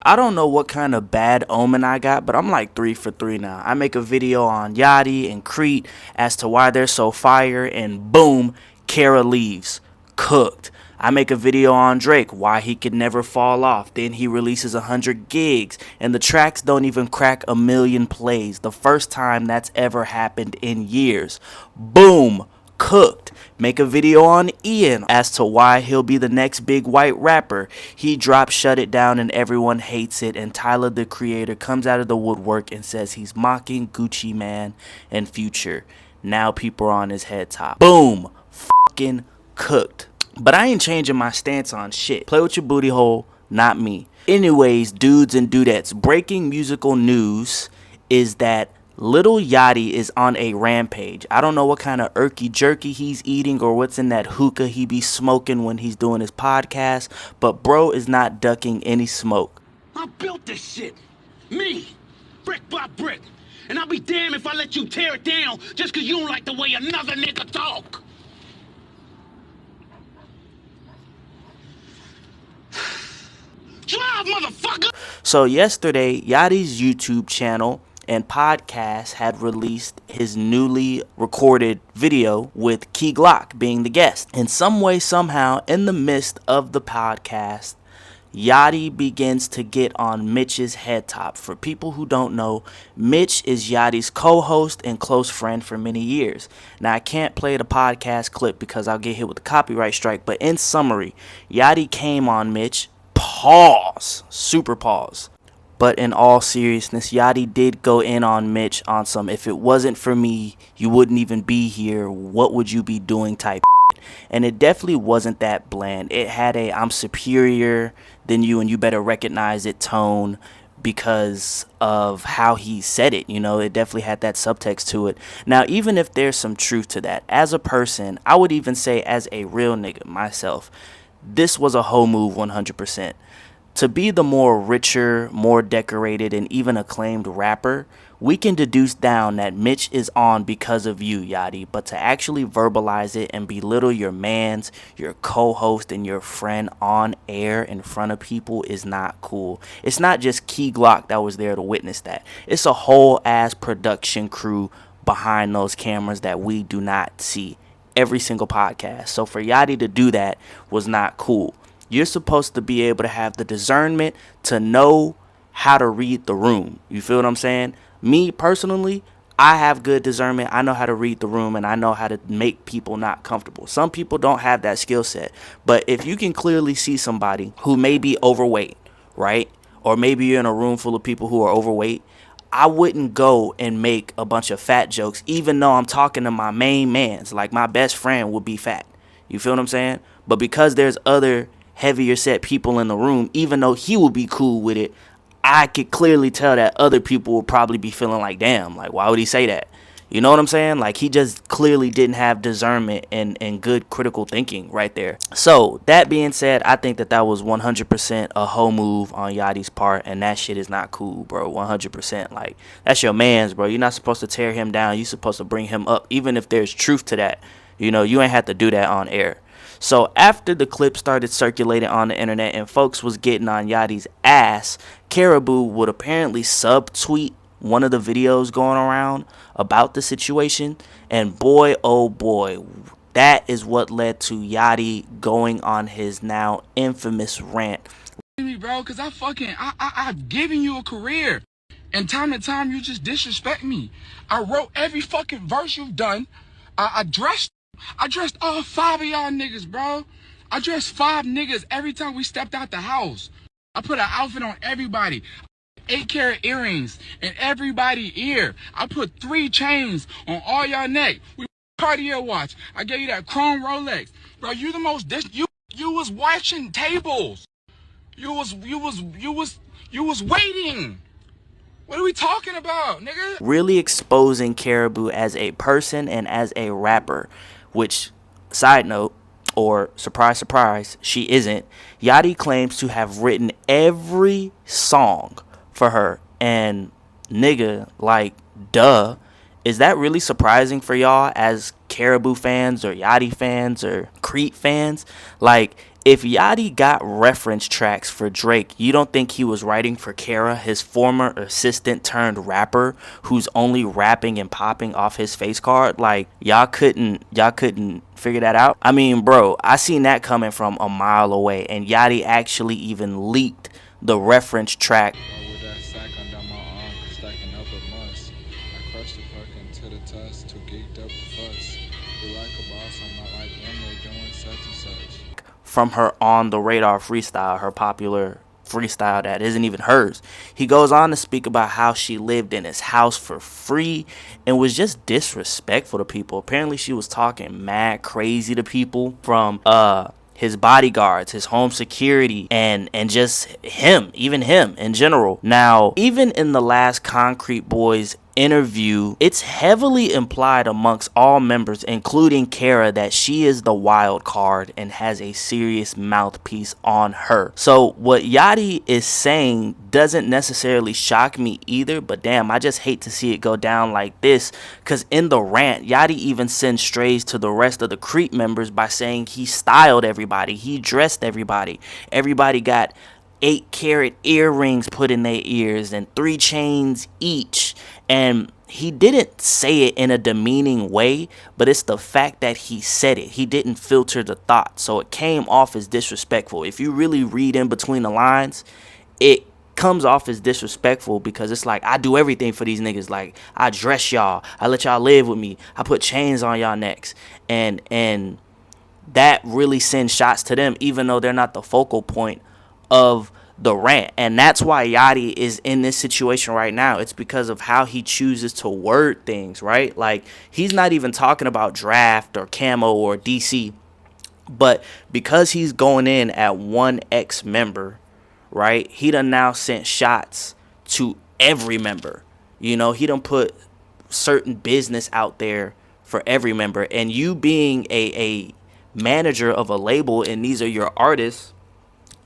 I don't know what kind of bad omen I got, but I'm like 3 for 3 now. I make a video on Yachty and Crete as to why they're so fire, and boom, Kara leaves. Cooked. I make a video on Drake, why he could never fall off. Then he releases 100 gigs, and the tracks don't even crack 1 million plays. The first time that's ever happened in years. Boom. Cooked. Make a video on Ian as to why he'll be the next big white rapper. He dropped Shut It Down and everyone hates it, and Tyler the Creator comes out of the woodwork and says he's mocking Gucci Man and Future. Now people are on his head top. Boom. Fucking cooked. But I ain't changing my stance on shit. Play with your booty hole, not me. Anyways, dudes and dudettes, breaking musical news is that Little Yachty is on a rampage. I don't know what kind of irky jerky he's eating or what's in that hookah he be smoking when he's doing his podcast, but bro is not ducking any smoke. I built this shit. Me. Brick by brick. And I'll be damned if I let you tear it down just because you don't like the way another nigga talk. Drive, motherfucker! So yesterday, Yachty's YouTube channel and podcast had released his newly recorded video with Key Glock being the guest. In some way, somehow, in the midst of the podcast, Yachty begins to get on Mitch's head top. For people who don't know, Mitch is Yachty's co-host and close friend for many years. Now, I can't play the podcast clip because I'll get hit with a copyright strike, but in summary, Yachty came on Mitch, super pause. But in all seriousness, Yachty did go in on Mitch on some, if it wasn't for me, you wouldn't even be here, what would you be doing type shit. And it definitely wasn't that bland. It had a I'm superior than you and you better recognize it tone because of how he said it. You know, it definitely had that subtext to it. Now, even if there's some truth to that, as a person, I would even say as a real nigga myself, this was a hoe move 100%. To be the more richer, more decorated, and even acclaimed rapper, we can deduce down that Mitch is on because of you, Yachty, but to actually verbalize it and belittle your mans, your co-host, and your friend on air in front of people is not cool. It's not just Key Glock that was there to witness that. It's a whole ass production crew behind those cameras that we do not see every single podcast. So for Yachty to do that was not cool. You're supposed to be able to have the discernment to know how to read the room. You feel what I'm saying? Me personally, I have good discernment. I know how to read the room and I know how to make people not comfortable. Some people don't have that skill set. But if you can clearly see somebody who may be overweight, right? Or maybe you're in a room full of people who are overweight, I wouldn't go and make a bunch of fat jokes, even though I'm talking to my main mans. Like my best friend would be fat. You feel what I'm saying? But because there's other heavier set people in the room, even though he would be cool with it, I could clearly tell that other people would probably be feeling like, damn, like why would he say that? You know what I'm saying? Like he just clearly didn't have discernment and good critical thinking right there. So that being said, I think that was 100% a hoe move on Yachty's part, and that shit is not cool, bro. 100%. Like that's your man's, bro. You're not supposed to tear him down. You're supposed to bring him up, even if there's truth to that. You know, you ain't have to do that on air. So after the clip started circulating on the internet and folks was getting on Yachty's ass, Karahboo would apparently subtweet one of the videos going around about the situation. And boy, oh boy, that is what led to Yachty going on his now infamous rant. Me, bro, because I've given you a career. And time to time, you just disrespect me. I wrote every fucking verse you've done. I dressed all 5 of y'all niggas, bro. I dressed 5 niggas every time we stepped out the house. I put an outfit on everybody. 8-carat earrings in everybody's ear. I put 3 chains on all y'all neck. We Cartier watch. I gave you that chrome Rolex. Bro, you the most you was watching tables. You was waiting. What are we talking about, nigga? Really exposing Karahboo as a person and as a rapper, which, side note, or surprise, surprise, she isn't. Yachty claims to have written every song for her. And nigga, like, duh. Is that really surprising for y'all as Karahboo fans or Yachty fans or Crete fans? Like, If Yachty got reference tracks for Drake, you don't think he was writing for Kara, his former assistant turned rapper, who's only rapping and popping off his face card? Like, y'all couldn't figure that out? I mean, bro, I seen that coming from a mile away, and Yachty actually even leaked the reference track. With that sack under my arm, stacking up a must. I crushed the fucking to the tusk, too geeked up to fuss. You like a boss, I'm not like them, they doing such and such. From her On the Radar freestyle, her popular freestyle that isn't even hers. He goes on to speak about how she lived in his house for free and was just disrespectful to people. Apparently she was talking mad crazy to people, from his bodyguards, his home security, and just him in general. Now, even in the last Concrete Boys interview, it's heavily implied amongst all members, including Kara, that she is the wild card and has a serious mouthpiece on her. So what Yachty is saying doesn't necessarily shock me either, but damn, I just hate to see it go down like this, because in the rant, Yachty even sends strays to the rest of the Creep members by saying he styled everybody, he dressed everybody, everybody got 8-carat earrings put in their ears and 3 chains each. And he didn't say it in a demeaning way, but it's the fact that he said it. He didn't filter the thought, so it came off as disrespectful. If you really read in between the lines, it comes off as disrespectful, because it's like, I do everything for these niggas. Like, I dress y'all, I let y'all live with me, I put chains on y'all necks, and that really sends shots to them, even though they're not the focal point of the rant. And that's why Yachty is in this situation right now. It's because of how he chooses to word things, right? Like, he's not even talking about draft or camo or DC, but because he's going in at one ex-member, right, he done now sent shots to every member. You know, he done put certain business out there for every member. And you being a manager of a label, and these are your artists,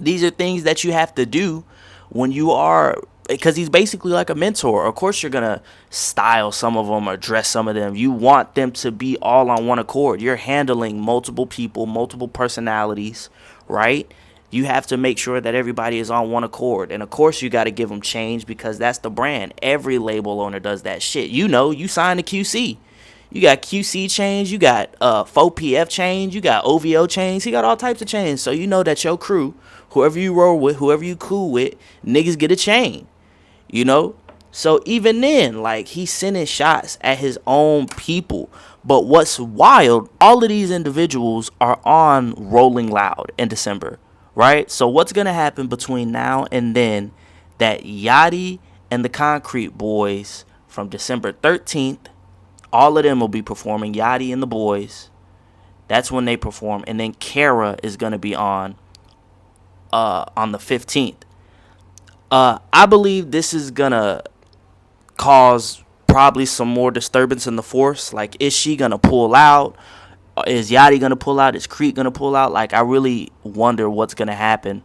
these are things that you have to do when you are, because he's basically like a mentor. Of course you're gonna style some of them or dress some of them. You want them to be all on one accord. You're handling multiple people, multiple personalities, right? You have to make sure that everybody is on one accord. And of course you got to give them change, because that's the brand. Every label owner does that shit. You know, you sign a QC. You got QC chains, you got 4PF chains, you got OVO chains, he got all types of chains. So you know that your crew, whoever you roll with, whoever you cool with, niggas get a chain, you know? So even then, like, he's sending shots at his own people. But what's wild, all of these individuals are on Rolling Loud in December, right? So what's going to happen between now and then that Yachty and the Concrete Boys from December 13th, all of them will be performing, Yachty and the boys. That's when they perform. And then Kara is going to be on the 15th. I believe this is going to cause probably some more disturbance in the force. Like, is she going to pull out? Is Yachty going to pull out? Is Creek going to pull out? Like, I really wonder what's going to happen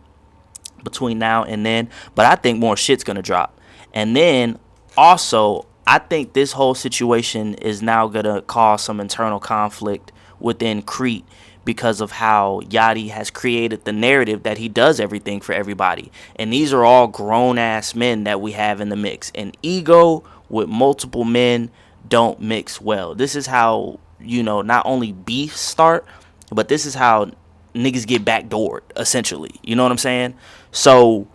between now and then. But I think more shit's going to drop. And then also, I think this whole situation is now going to cause some internal conflict within Crete, because of how Yachty has created the narrative that he does everything for everybody. And these are all grown-ass men that we have in the mix. And ego with multiple men don't mix well. This is how, you know, not only beefs start, but this is how niggas get backdoored, essentially. You know what I'm saying? So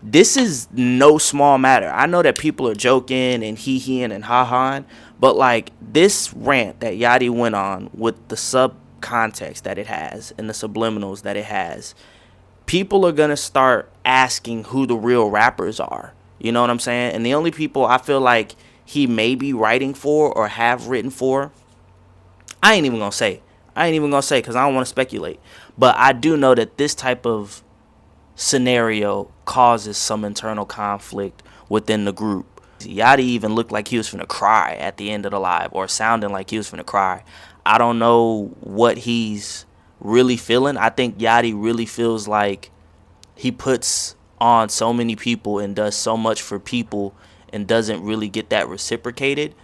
this is no small matter. I know that people are joking and hee-heeing and ha-haing, but like, this rant that Yachty went on with the subcontext that it has and the subliminals that it has, people are going to start asking who the real rappers are. You know what I'm saying? And the only people I feel like he may be writing for or have written for, I ain't even going to say because I don't want to speculate. But I do know that this type of scenario causes some internal conflict within the group. Yachty even looked like he was finna cry at the end of the live, or sounding like he was finna cry. I don't know what he's really feeling. I think Yachty really feels like he puts on so many people and does so much for people and doesn't really get that reciprocated.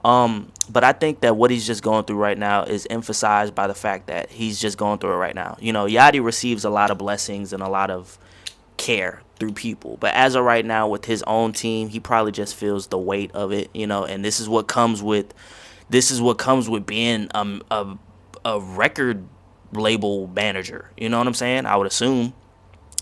But I think that what he's just going through right now is emphasized by the fact that he's just going through it right now. You know, Yachty receives a lot of blessings and a lot of care through people, but as of right now with his own team, he probably just feels the weight of it, you know. And this is what comes with being a record label manager, you know what I'm saying, I would assume.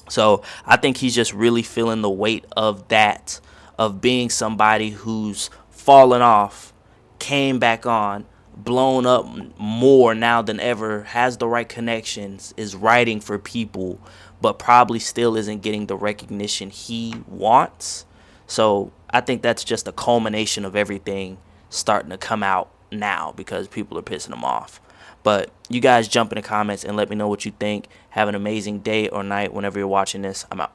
So I think he's just really feeling the weight of that, of being somebody who's fallen off, came back on, blown up more now than ever, has the right connections, is writing for people, but probably still isn't getting the recognition he wants. So I think that's just a culmination of everything starting to come out now because people are pissing him off. But you guys jump in the comments and let me know what you think. Have an amazing day or night whenever you're watching this. I'm out.